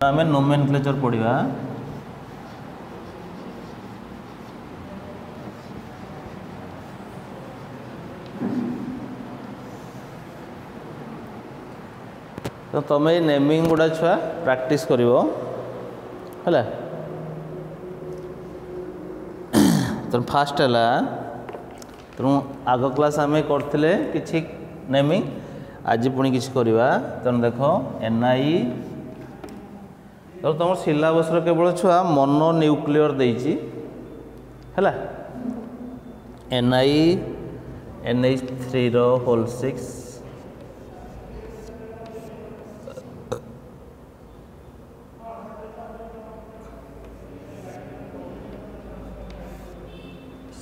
आम नोमेनक्लेचर पढ़ा। तो तुम ये नेमिंग गुड़ा छुआ प्रैक्टिस करिवो हला। तो फास्ट है तेणु आग क्लास आम करते कि नेमिंग आज पुणी किसी करवा। तेणु देख NI तो तुम सिलेबस केवल छुआ मोनो न्यूक्लियर देइछि हला। NI NH3 रो होल 6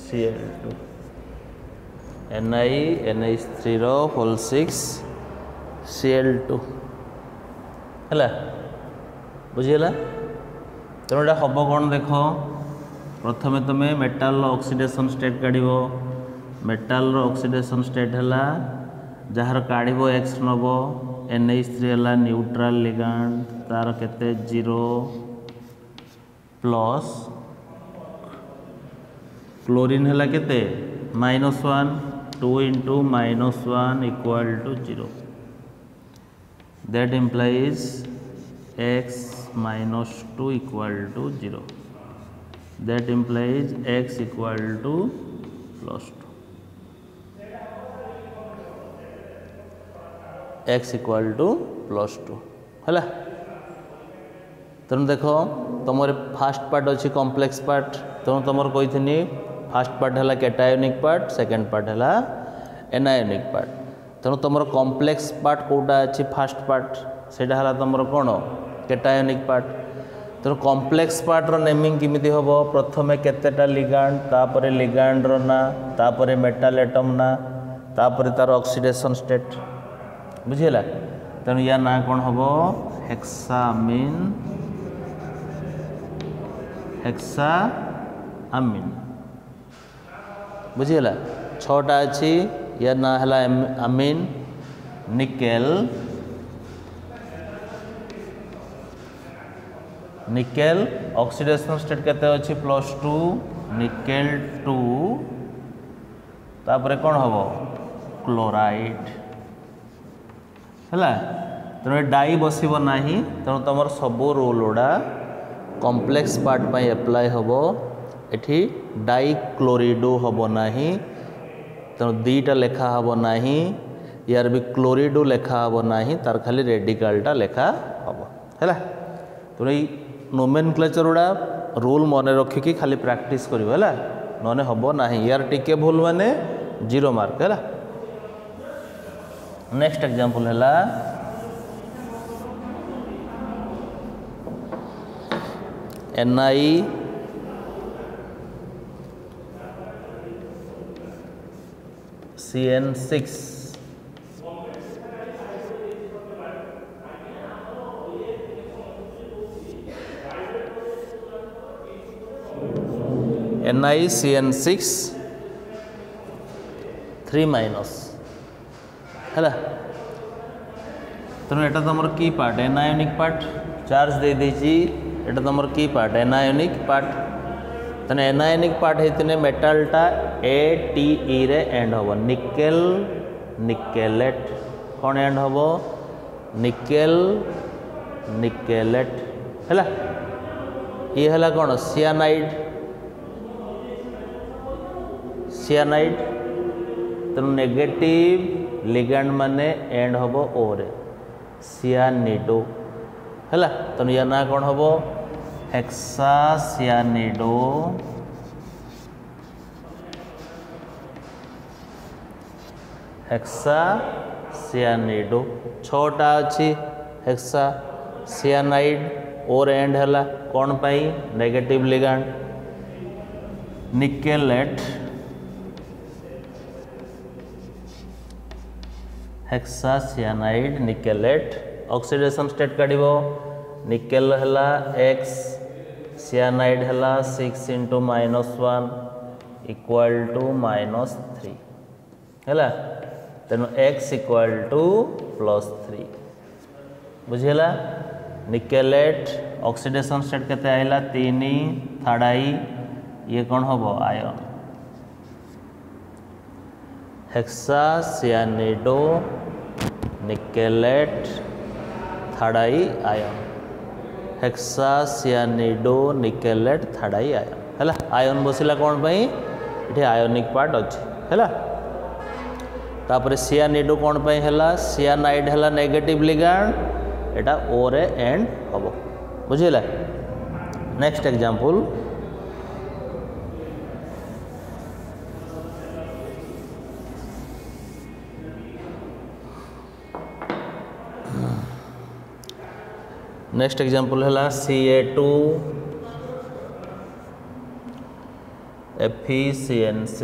Cl2 NI NH3 रो होल 6 Cl2 हला बुझीगला। तेणु एटा हम कौन देख प्रथमे तुम्हें मेटाल ऑक्सीडेशन स्टेट काढ़। मेटाल ऑक्सीडेशन स्टेट है जार काढ़ X नब NH3 है न्यूट्रल लिगांड तार केते 0 प्लस क्लोरीन है केते -1 2 into -1 equal to 0 that implies X -2 equal to 0 that implies X equal to +2 X equal to +2 है। तेणु देख तुम फास्ट पार्ट अच्छी कॉम्प्लेक्स पार्ट। तेणु तुम कही फास्ट पार्ट है कैटायोनिक पार्ट सेकेंड पार्ट है एनायोनिक पार्ट। तेणु तुम कॉम्प्लेक्स पार्ट कोटा अच्छी फास्ट पार्ट से तुम कौन कैटायोनिक पार्ट। तेणु कॉम्प्लेक्स पार्ट रो नेमिंग किमिति होबो प्रथमे केतेटा लिगांड तापरे लिगांड रो ना तापरे मेटाल एटम ना तापरे तार ऑक्सीडेशन स्टेट बुझिला। तेणु या ना कौन होबो हेक्सामिन हेक्सामिन बुझिला। छटा अच्छी या ना है अमीन निकेल निकेल ऑक्सीडेशन स्टेट केते अच्छी +2 निकेल 2 तापरे कौन हम क्लोराइड है। तेणु डाई बसब ना। तेणु तुम सब रूल गुड़ा कॉम्प्लेक्स पार्ट पर एप्लाय हम एठी डाई क्लोरिडो हम ना। तेणु दीटा लेखा हम ना यार भी क्लोरिडो लेखा हम ना तार खाली रेडिकलटा लेखा हम है। तेणु ये नोमेनक्लेचर गुड़ा रूल मन रखिकी खाली प्रैक्टिस करिवो है नने हम ना। यार टिके भूल माने 0 मार्क है। नेक्स्ट एग्जांपल है NI CN6 NiCN6 3- है। तेणु एटा तुम की पार्ट एनायोनिक पार्ट चार्ज दे देछि। एटा तुम की पार्ट एनायोनिक पार्ट। तेणु एनायोनिक पार्ट होते मेटालटा ATE रे एंड हम निकेल निकेलेट कौन एंड हम निकेल निकेलेट है। ये है कौन सियानाइड सियानाइड। तेणु नेगेटिव लिगैंड माने एंड हम O रे सियानिडो है। तेणु या ना कौन हम हेक्सा सियानिडो हेक्सा सियानिडो। छटा अच्छी हेक्सा सियानाइड और एंड है कौन पाई negative ligand nickelate hexa cyanide nickelate oxidation state काढ़ निकेल है X सियानाइड है 6 into -1 equal to -3 है। तेणु X equal to +3 बुझेगा। निकेलेट ऑक्सीडेशन स्टेट केते आइला 3 थर्ड आई ये कौन हम आयन हेक्सासियानिडो निकेलेट थर्ड आई आयन हेक्सासियानिडो निकेलेट थर्ड आई आयन है आयन बसला कौन पाई ये आयोनिक पार्ट अच्छे है तापर सियानिडो कौन पाई है सियानाइड है नेगेटिव लिगांड एटा ओ रे एंड हम बुझेला। नेक्स्ट एग्जांपल नेक्स्ट एग्जांपल है Ca2 FeCN6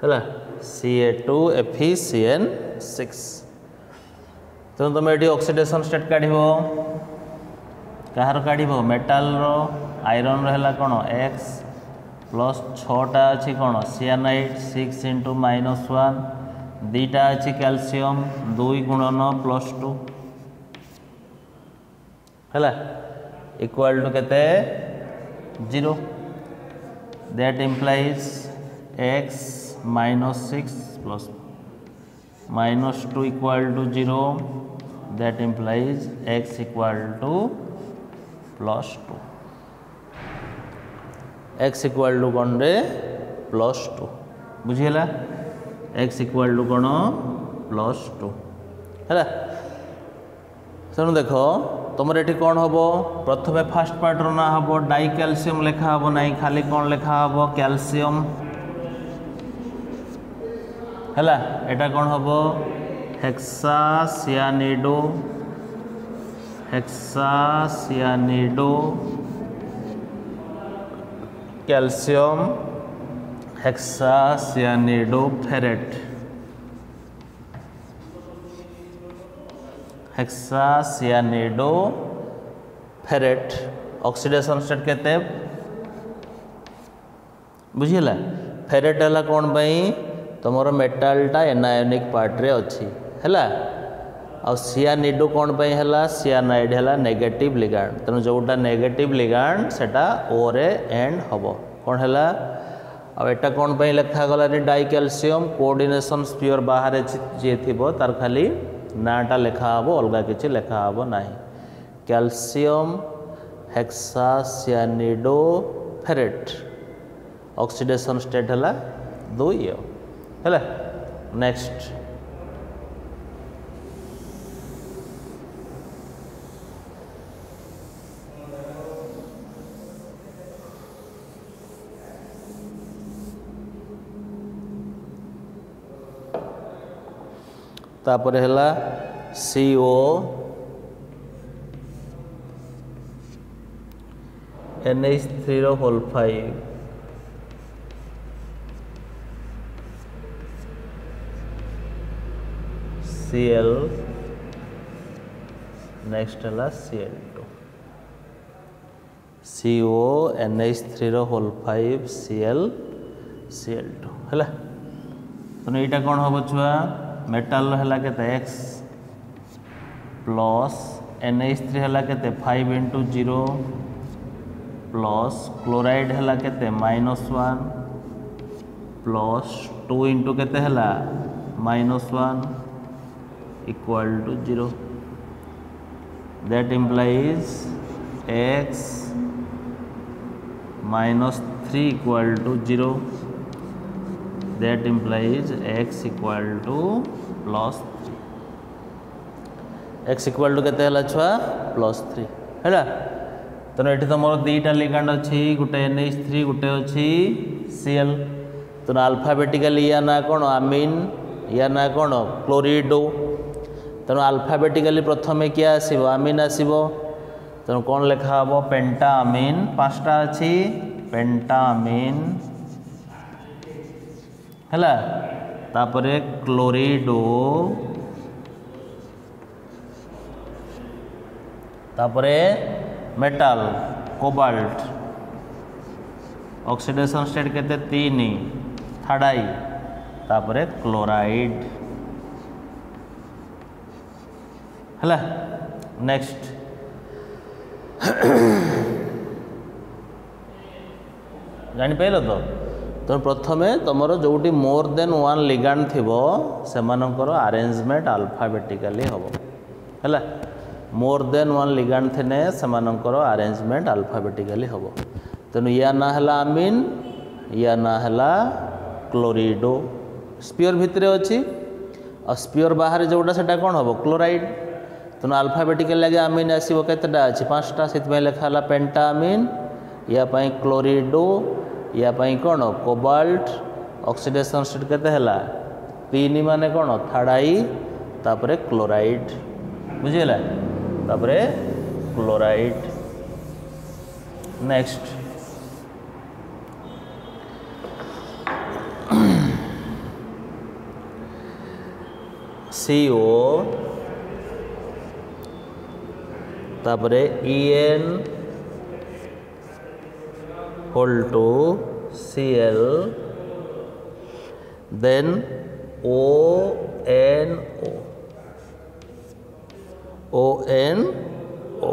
है Ca2 FeCN6 तेणु तुम ये ऑक्सीडेशन स्टेट काढ़ कहार काढ़ मेटाल आयरन रहा कौन X प्लस 6टा अच्छी कौन सियानाइड 6 इंटू -1 2टा अच्छी कैल्शियम 2 गुणन +2 है इक्वल टू केते 0 that implies x -6 plus -2 equal to 0 that implies x equal to +2 x equal to कौन रे +2 बुझीला x इक्वल टू कौन +2 है तेणु देख तुम ये कौन हम प्रथम फास्ट पार्ट ना हम डाई कैल्शियम लिखा हम ना खाली कौन लिखा हम कैल्शियम है एटा कौन हम हेक्सासियानिडो कैल्शियम हेक्सासियानिडोफेरेट हेक्सासियानिडोफेरेट ऑक्सीडेशन स्टेट केते बुझीला फेरेट है कौन पाई तुमर मेटालटा एनायोनिक पार्ट रे अच्छी है आ सियानिडो कौन पाई है सियानाइड है नेगेटिव लिगांड तेणु जोटा नेगेटिव लिगांड सेटा ओ रे एंड हम कौन है आटा कौन पाई लिखा गलानी डाई कैल्शियम कोऑर्डिनेशन स्पीयर बाहर जी थी तार खाली नाटा लिखा हम अलग किसी लिखा हम ना कैल्शियम हेक्सासियानिडोफेरेट ऑक्सीडेशन स्टेट है 2 है नेक्स्ट तापर है CO NH3 Cl नेक्स्ट है Cl2 CO NH3 Cl2 है तो यहाँ कौन हम छुआ मेटाल है केते x प्लस NH3 है केते 5 इंटू 0 प्लस क्लोराइड है केते -1 प्लस 2 इंटू केते है -1 equal to 0 that implies x -3 equal to 0 that implies x equal to +3 x equal to केते हला छुआ +3 है तेणु ये तुम 2टा लिगांड अच्छी गोटे NH3 गोटे अच्छी Cl तेणु अल्फाबेटिकली या ना कौन आमीन या ना कौन क्लोरिडो तेणु अल्फाबेटिकली प्रथम किए आसो आमीन आसो तेणु कौन लिखा हम पेंटामीन 5टा अच्छी पेंटामीन है तापरे क्लोरिडो तापरे मेटाल कोबाल्ट ऑक्सीडेशन स्टेट केते 3 थर्ड आई तापरे क्लोराइड है। नेक्स्ट जापार तो प्रथमे तुम जोटी मोर देन वन लिगांड थी से अरेंजमेंट अल्फाबेटिकली हम है। मोर देन वन लिगांड थे से अरेंजमेंट अल्फाबेटिकली हम। तेणु या ना है आमीन, या ना है क्लोरिडो। स्पीयर भितर अच्छी और स्पीयर बाहर जोटा से कौन हम क्लोराइड। तेणु अल्फाबेटिकल लगे आमीन आसो केतटा अच्छी 5टा से लिखा पेंटा आमीन, या क्लोरिडो, या कौन कोबाल्ट। ऑक्सीडेशन स्टेट केते हैला 3 माने कौन थाडाई तापरे क्लोराइड बुझीला तापरे क्लोराइड। नेक्स्ट CO तापरे EN whole to Cl, then ONO, ONO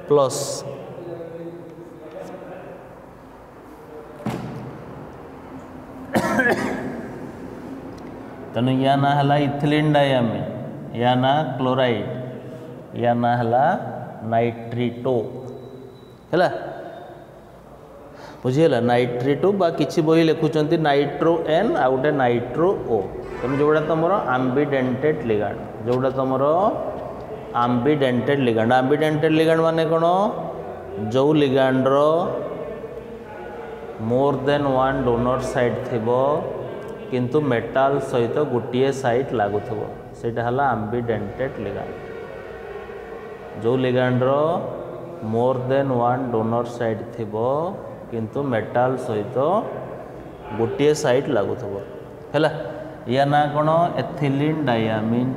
plus तेणु या ना है इथिलीन डायमीन, या ना क्लोराइड, या ना है नाइट्रिटो है। बुझीगला नाइट्रिटो बा किसी बही लिखुंट नाइट्रो एन आ गए नाइट्रो ओ। तेणु जोड़ा तुम आम्बिडेंटेड लिगांड, जोड़ा तुम आम्बिडेंटेड लिगांड। आम्बिडेंटेड लिगांड माने कौन जो लिगांडर more than one donor site थिबो किंतु मेटाल सहित गोटे साइड लागुथबो सेटा हला आम्बिडेंटेड लिगांड। जो लिगांडर more than one donor site थिबो किंतु मेटाल सहित गोटे साइड लागुथबो हैला। या ना कौन एथिलीन डायमीन,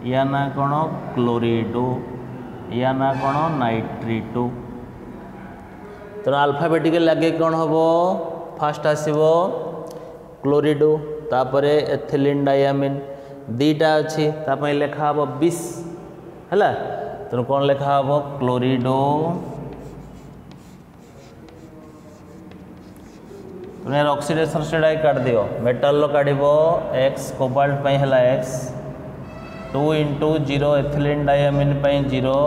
या ना कौन क्लोरिडो, या ना कौन नाइट्रिटो। तो अल्फाबेटिकल लगे कौन हम फास्ट आसो क्लोरिडो तापरे एथिलीन डायमीन 2टा अच्छी लिखा हम 20 है। तेणु कौन लिखा हम क्लोरिडो, तुम ऑक्सीडेशन स्टेट काट दियो मेटाल काढ़ एक्स कोबाल्ट है x 2 × 0 ethylene diamine 0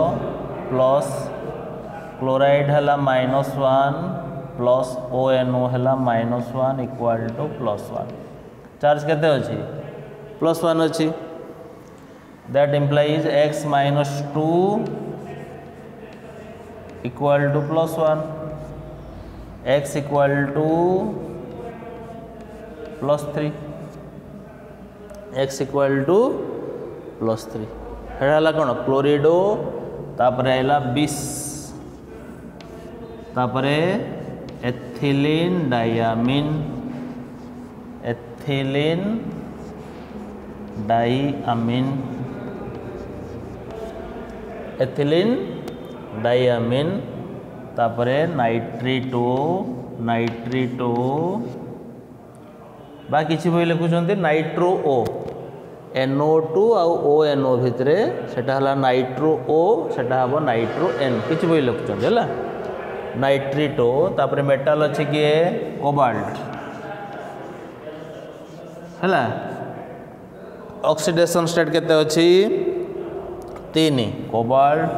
plus chloride है -1 प्लस ONO है -1 इक्वाल टू +1। चार्ज केते अच्छी +1 अच्छी। That implies x - 2 equal to +1, x equal to +3, x equal to +3 है कौन क्लोरिडो तापरे आइला 20 तापरे ethylene diamine, ethylene diamine, ethylene diamine तापरे नाइट्रिटो, नाइट्रिटो बा किसी बही लिखुंट नाइट्रो ओ NO2 आउ ONO भितर सेटा हला नाइट्रो ओ सेटा हम नाइट्रो N किसी बही लिखुंट है नाइट्रिटो। तापरे मेटाल अच्छे किए कोबाल्ट है। ऑक्सीडेशन स्टेट केते अच्छी 3 कोबाल्ट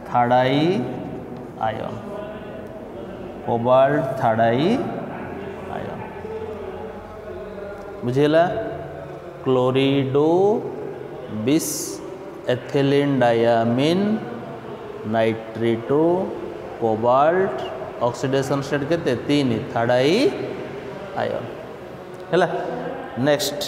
थाडाई आयन, कोबाल्ट थाडाई आयन बुझेला। Chlorido 20 ethylene diamine nitrito cobalt oxidation state केते 3 थाडाई आयन है। नेक्स्ट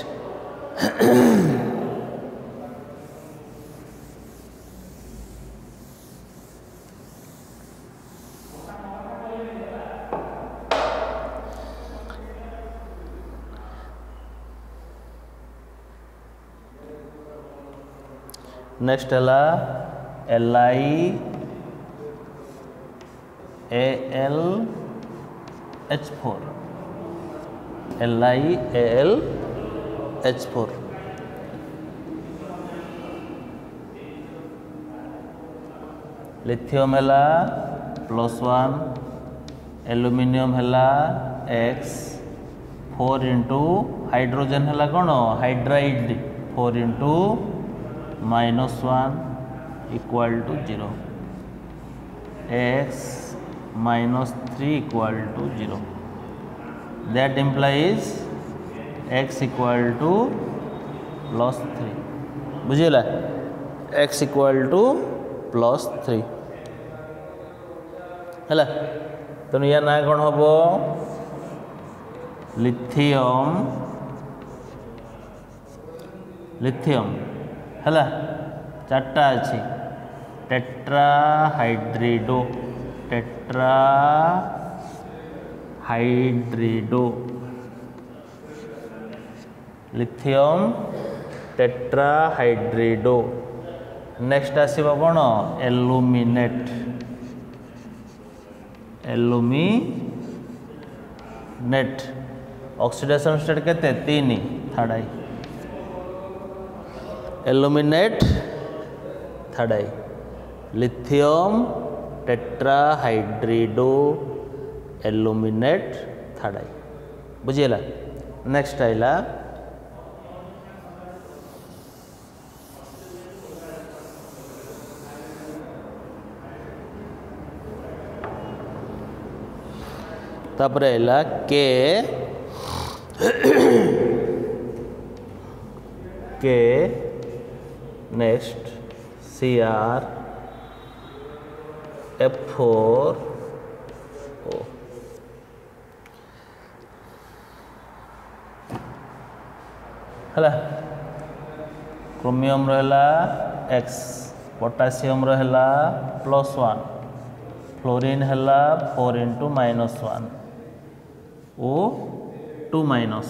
नेक्स्ट है LiAl H4 LiAl H4 lithium है +1 एल्युमिनियम है X 4 इंटू हाइड्रोजन है कौन hydride 4 into -1 equal to 0 X -3 equal to 0 that implies X equal to +3 बुझीला X equal to +3 है तेणु या ना कौन हम लिथियम लिथियम है चार्टा अच्छी टेट्राहाइड्रिडो टेट्राहाइड्रिडो लिथियम टेट्राहाइड्रिडो नेक्स्ट आसीबो कोन एल्युमिनेट एल्युमिनेट ऑक्सीडेशन स्टेट केते 3 थर्ड आई एल्युमिनेट थर्ड आई लिथियम टेट्राहाइड्रिडो एल्युमिनेट थर्ड आई बुझीला नेक्स्ट आइला तापर आइला के नेक्स्ट Cr F4 O है क्रोमियम रहा X पोटासियम रहा +1 फ्लोरीन है 4 इंटू -1 O2 माइनस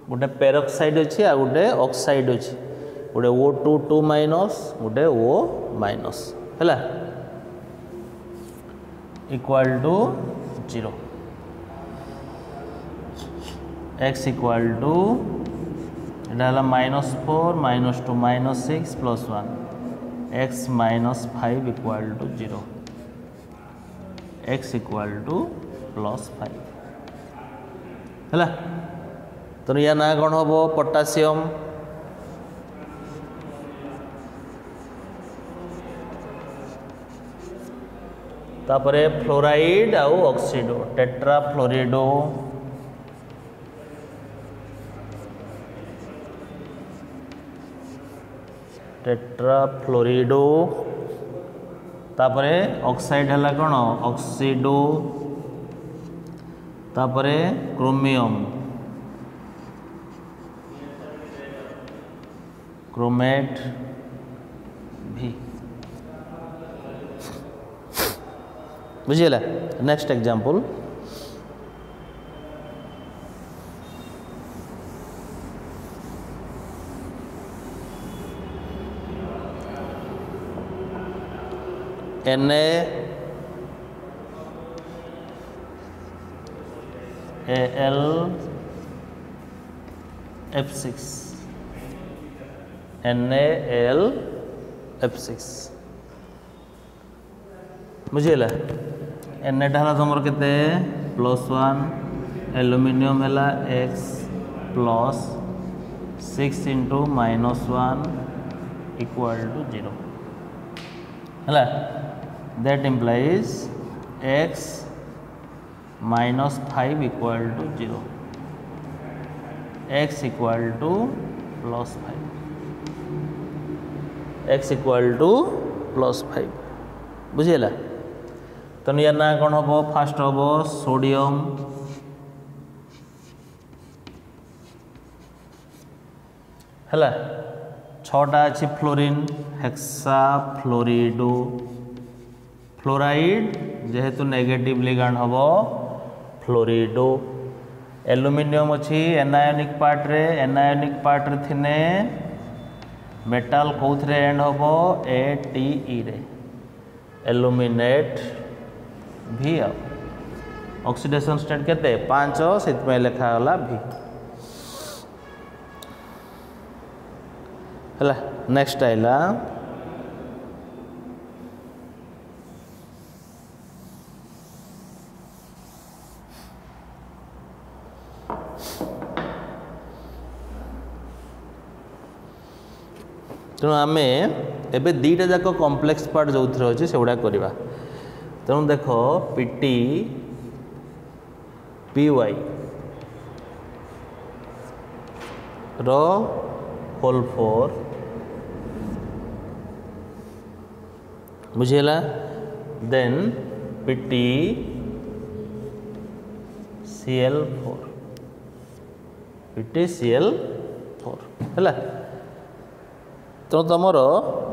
गोटे पेरोक्साइड अच्छी आ गोटे ऑक्साइड अच्छी गोटे O2 2 माइनस गोटे O माइनस है equal to 0 X equal to इटा -4 -2 -6 +1 X -5 equal to 0 X equal to +5 है तो या ना कौन हम पोटासियम तापरे फ्लोराइड आउ ऑक्सीडो टेट्राफ्लोरिडो टेट्राफ्लोरिडो तापरे ऑक्साइड है कौन ऑक्सीडो तापरे क्रोमियम क्रोमेट भी बुझिएला next example NaAl F6 NaAl F6 बुझेला Na ढाला तुम के +1 एल्युमिनियम है X +6 इंटू -1 इक्वल टू 0 है that implies X -5 equal to 0 X equal to +5 X equal to +5 बुझेला तो या ना कौन हम फास्ट हम सोडियम है 6टा अच्छी फ्लोरीन हेक्सा फ्लोरिडो फ्लोराइड जेहेतु नेगेटिव लिगांड हम फ्लोरिडो एल्युमिनियम अच्छी एनायोनिक पार्ट रे थिने मेटाल कौथरे एंड हम ATE रे एल्युमिनेट भी ऑक्सीडेशन स्टेट केते 5 से लिखा गला भी है। नेक्स्ट आइला तेणु आम एबे दीटा जाक कॉम्प्लेक्स पार्ट जो थे अच्छे से गुड़ा करवा। तेणु देख पीटी पी वाई रो होल 4 बुझेला then PT CL4 PT CL4 है। तो तुमर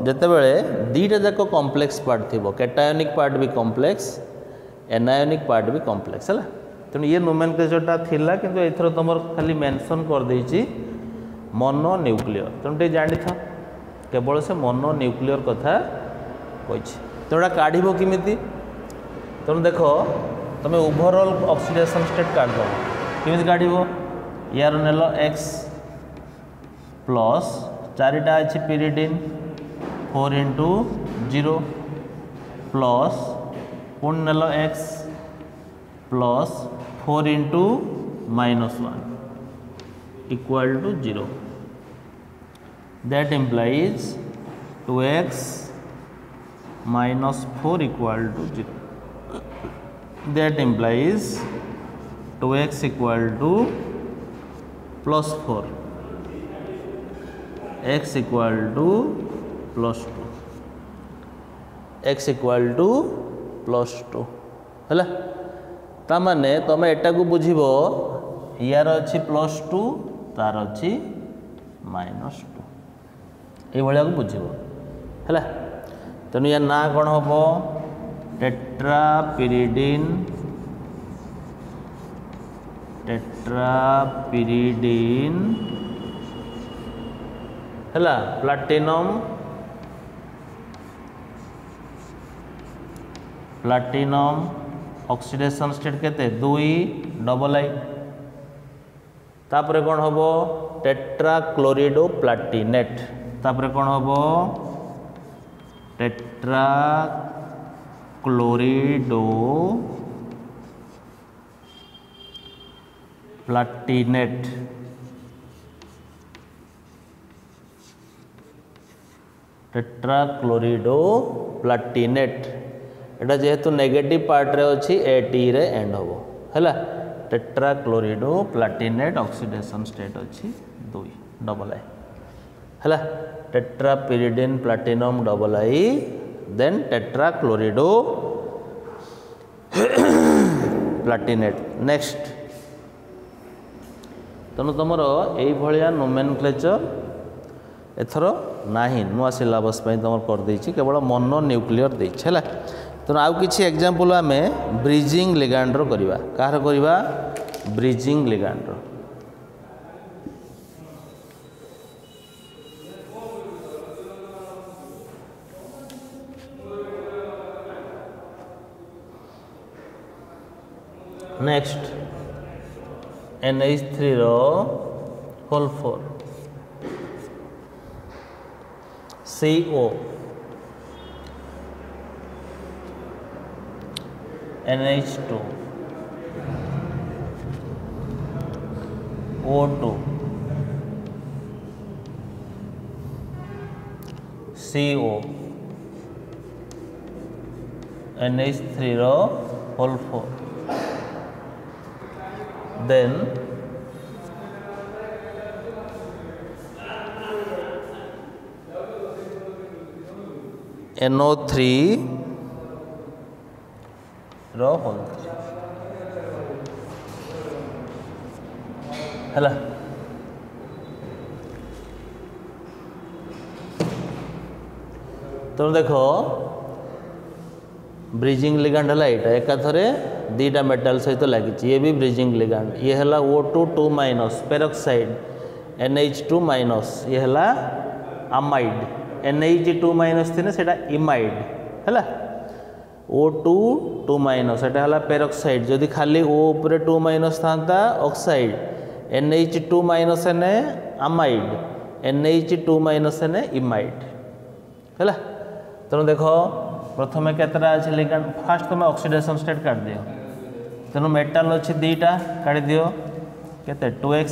जितेबले दीटा जाक कॉम्प्लेक्स पार्ट थी कैटायोनिक पार्ट भी कॉम्प्लेक्स एनायोनिक पार्ट भी कॉम्प्लेक्स है। तेणु ये नोमेनक्लेचरटा थिला किंतु एथर तुम खाली मेंशन कर देछि मोनो न्यूक्लियर। तेणु टे जानी था केवल से मोनो न्यूक्लियर कथा कही। तेणुटा काढ़ किमिति तेणु देख तुम ओवरऑल ऑक्सीडेशन स्टेट काढ़ दो किमिति काढ़ यार नेल X प्लस 4टा अच्छी पिरिडिन 4 into 0 प्लस पुणी nail X plus 4 into -1 equal to 0 that implies 2x minus 4 equal to 0 that implies 2x equal to plus 4 x equal to plus 2 x equal to plus 2 है। तामाने तुम एटा को बुझिबो यार अच्छी +2 तार अच्छी -2 ये भाया को बुझिबो है। तेणु यार ना कौन हम टेट्रापिरिडिन है प्लाटिनम ऑक्सीडेशन स्टेट केते 2 डबल आई तापरे कौन हम टेट्राक्लोरिडो प्लाटिनेट तापरे कौन हम टेट्राक्लोरिडो प्लाटिनेट टेट्राक्लोरिडो प्लाटिनेट एटा जेहेतु नेगेटिव पार्ट रे अच्छी एटी रे एंड हम है। टेट्राक्लोरिडो प्लाटिनेट ऑक्सीडेशन स्टेट अच्छी 2 डबल आई है। Tetrapyridine platinum double I then tetrachlorido platinate next. तेणु तुम ये नोमेनक्लेचर एथर नाही नुआ सिलेबस तुम कर देछि केवल मोनो न्यूक्लियर देछि है। तेणु आउ किछि एग्जांपल आमे ब्रिजिंग लिगांड रो करबा कार करबा ब्रिजिंग लिगांड रो नेक्स्ट NH3 रो whole 4 CO NH2 O2 CO NH3 रो होल 4 then NO3 रो होल 3 है। तो देखो ब्रिजिंग लिगांड है यहाँ एकाथरे दीटा मेटाल सहित लगी ये भी ब्रिजिंग लिगांड ये है O2 2- पेरोक्साइड NH2- ये है आमाइड NH2- थी से इमाइड है O2 2 माइनस एटा हला पेरोक्साइड जदि खाली O उपरे 2 माइनस थांता ऑक्साइड NH2 माइनस ने अमाइड NH2 माइनस ने इमाइड हैला। तेणु देख प्रथम केतटा अच्छे लिगैंड फास्ट तुम ऑक्सीडेशन स्टेट काट दियो तेणु मेटाल अच्छे दीटा काढ़ी दियो केते 2x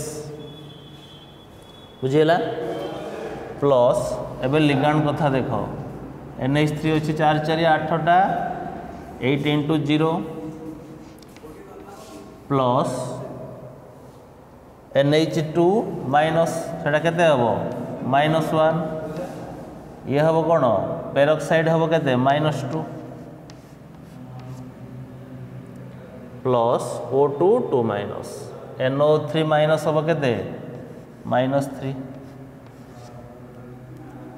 बुझीला प्लस एबे लिगैंड कथा देख NH3 अच्छी 4 4 8टा 8 इंटू 0 प्लस NH2 माइनस सेटा केते हबो -1 ये हबो कोन पेरोक्साइड हबो केते -2 plus O2 2 minus NO3 minus हबो केते -3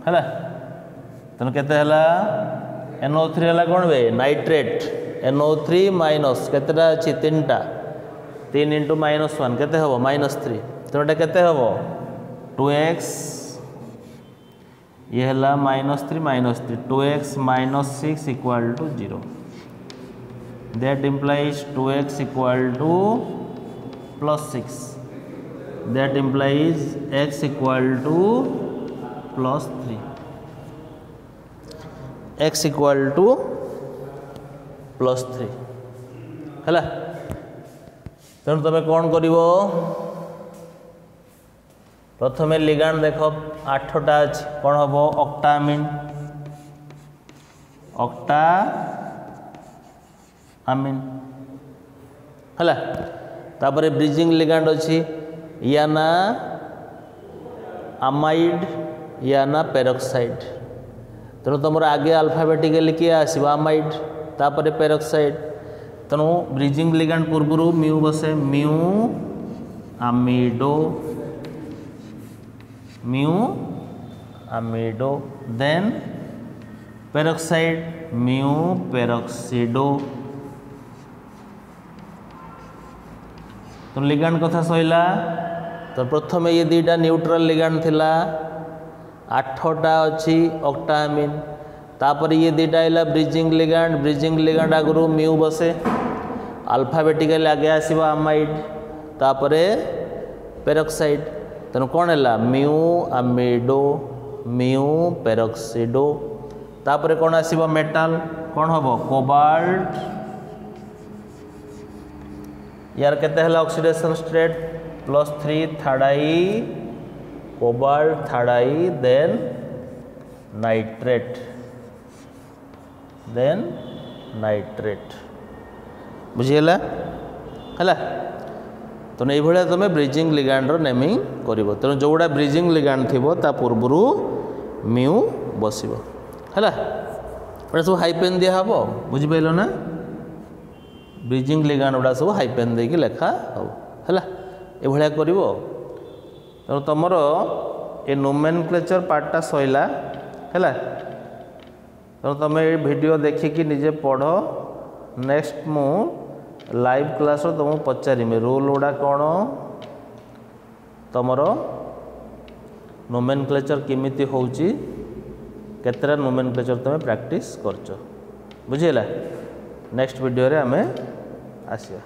हैला। तेणु केते हला NO3 हला कोन बे नाइट्रेट NO3 माइनस केतेटा अछि 3टा 3 इंटू -1 केते हबो -3 तेणुटा केते हबो 2x ये हला -3 2x -6 equal to 0 that implies 2x equal to +6 that implies x equal to +3 x equal to +3 है। तेणु तुम कौन कर प्रथम लिगैंड देख 8टा अच्छी कौन हम ऑक्टामिन है तापर ब्रिजिंग लिगैंड अच्छी या ना अमाइड या ना पेरोक्साइड तेणु तुम आगे अल्फाबेटिकली किए आसो अमाइड तापर पेरोक्साइड तेणु ब्रिजिंग लिगैंड पूर्व म्यू बसे म्यू अमीडो देन पेरोक्साइड म्यू पेरोक्सिडो। तो लिगैंड कथा सैला तो प्रथम ये दीटा न्यूट्रल लिगैंड थिला 8टा अच्छी ऑक्टामिन तापर ये दीटा आइला ब्रिजिंग लिगैंड आगु म्यू बसे अल्फाबेटिकली आगे आसो अमाइड तापर पेरोक्साइड तेणु कौन है म्यू अमीडो म्यू पेरोक्सिडो तापर कौन आसो मेटाल कौन हम कोबाल्ट यार केते हला ऑक्सीडेशन स्टेट +3 थाडाई कोबाल्ट थाडाई देन नाइट्रेट बुझीगला है। तो ये भाया तुम ब्रिजिंग लिगैंड नेमिंग कर तेणु जोड़ा ब्रिजिंग लिगैंड थी पूर्व म्यू बस है सब हाइपेन दिहब बुझिपाल ना ब्रिजिंग लिगैंड गुड़ा सब हाइपेन देकी लेखा है ये कर तेणु तुम ये नोमेनक्लेचर पार्टा सैला है तेणु तुम ये वीडियो देखिकी निजे पढ़ नेक्स्ट मु लाइव क्लास तुमको पचारिमी रूल गुड़ा कौन तुमर नोमेनक्लेचर केमिति होउची केतरा नोमेनक्लेचर तुम प्रैक्टिस करछ बुझीला नेक्स्ट वीडियो रे हमें आसिया।